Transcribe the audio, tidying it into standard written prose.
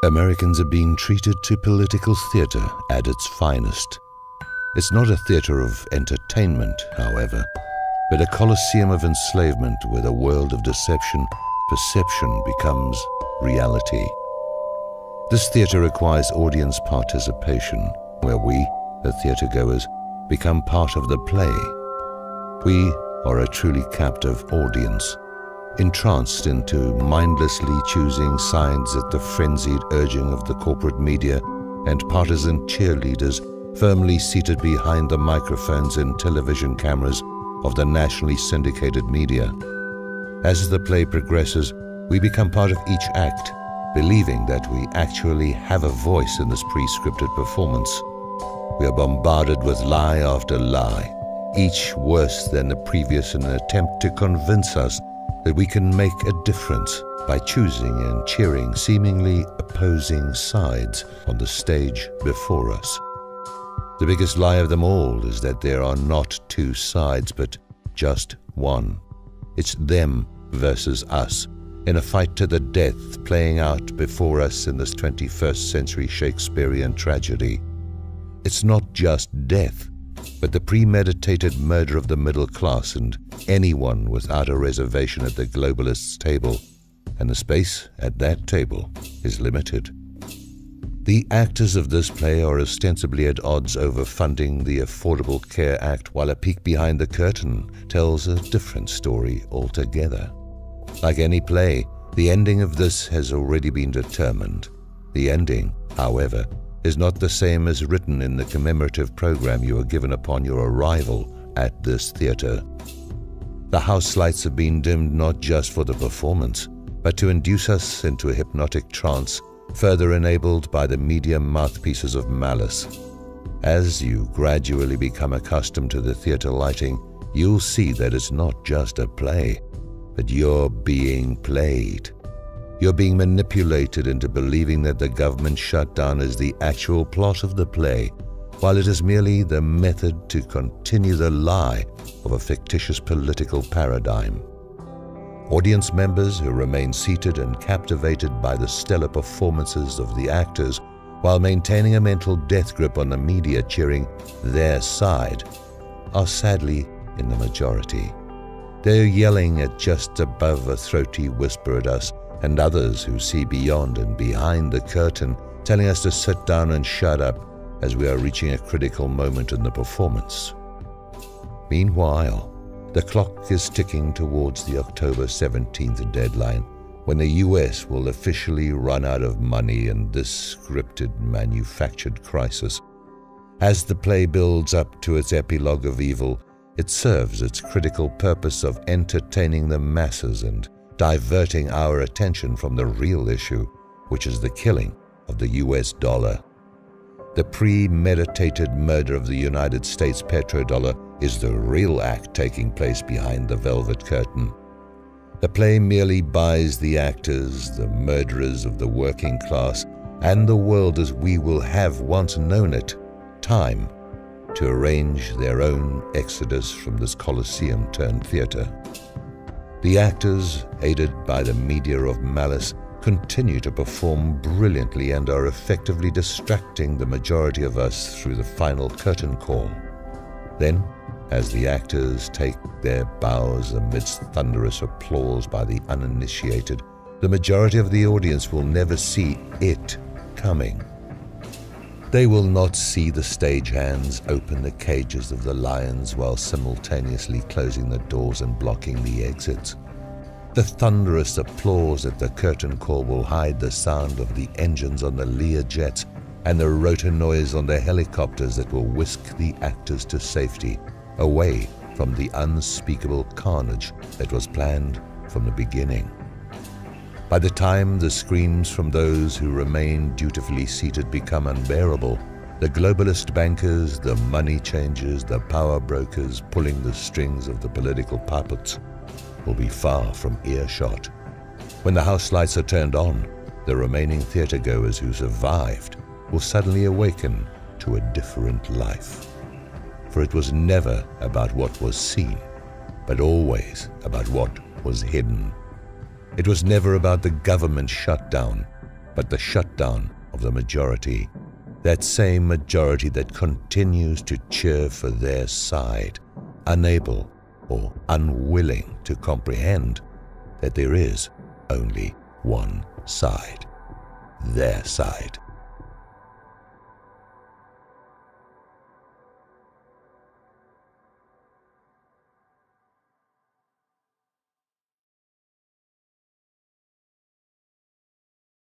Americans are being treated to political theater at its finest. It's not a theater of entertainment, however, but a coliseum of enslavement where the world of deception, perception becomes reality. This theater requires audience participation, where we, the theatergoers, become part of the play. We are a truly captive audience, entranced into mindlessly choosing sides at the frenzied urging of the corporate media and partisan cheerleaders firmly seated behind the microphones and television cameras of the nationally syndicated media. As the play progresses, we become part of each act, believing that we actually have a voice in this pre-scripted performance. We are bombarded with lie after lie, each worse than the previous in an attempt to convince us that we can make a difference by choosing and cheering seemingly opposing sides on the stage before us. The biggest lie of them all is that there are not two sides, but just one. It's them versus us, in a fight to the death playing out before us in this 21st century Shakespearean tragedy. It's not just death, but the premeditated murder of the middle class and anyone without a reservation at the globalists' table, and the space at that table is limited. The actors of this play are ostensibly at odds over funding the Affordable Care Act, while a peek behind the curtain tells a different story altogether. Like any play, the ending of this has already been determined. The ending, however, is not the same as written in the commemorative program you are given upon your arrival at this theater. The house lights have been dimmed not just for the performance, but to induce us into a hypnotic trance, further enabled by the media mouthpieces of malice. As you gradually become accustomed to the theater lighting, you'll see that it's not just a play, but you're being played. You're being manipulated into believing that the government shutdown is the actual plot of the play, while it is merely the method to continue the lie of a fictitious political paradigm. Audience members who remain seated and captivated by the stellar performances of the actors while maintaining a mental death grip on the media cheering their side are sadly in the majority. They're yelling at just above a throaty whisper at us, and others who see beyond and behind the curtain, telling us to sit down and shut up as we are reaching a critical moment in the performance. Meanwhile, the clock is ticking towards the October 17th deadline, when the US will officially run out of money in this scripted, manufactured crisis. As the play builds up to its epilogue of evil, it serves its critical purpose of entertaining the masses and diverting our attention from the real issue, which is the killing of the US dollar. The premeditated murder of the United States petrodollar is the real act taking place behind the velvet curtain. The play merely buys the actors, the murderers of the working class, and the world as we will have once known it, time to arrange their own exodus from this coliseum-turned theater. The actors, aided by the media of malice, continue to perform brilliantly and are effectively distracting the majority of us through the final curtain call. Then, as the actors take their bows amidst thunderous applause by the uninitiated, the majority of the audience will never see it coming. They will not see the stagehands open the cages of the lions while simultaneously closing the doors and blocking the exits. The thunderous applause at the curtain call will hide the sound of the engines on the Lear jets and the rotor noise on the helicopters that will whisk the actors to safety, away from the unspeakable carnage that was planned from the beginning. By the time the screams from those who remain dutifully seated become unbearable, the globalist bankers, the money changers, the power brokers pulling the strings of the political puppets will be far from earshot. When the house lights are turned on, the remaining theatergoers who survived will suddenly awaken to a different life. For it was never about what was seen, but always about what was hidden. It was never about the government shutdown, but the shutdown of the majority, that same majority that continues to cheer for their side, unable or unwilling to comprehend that there is only one side, their side.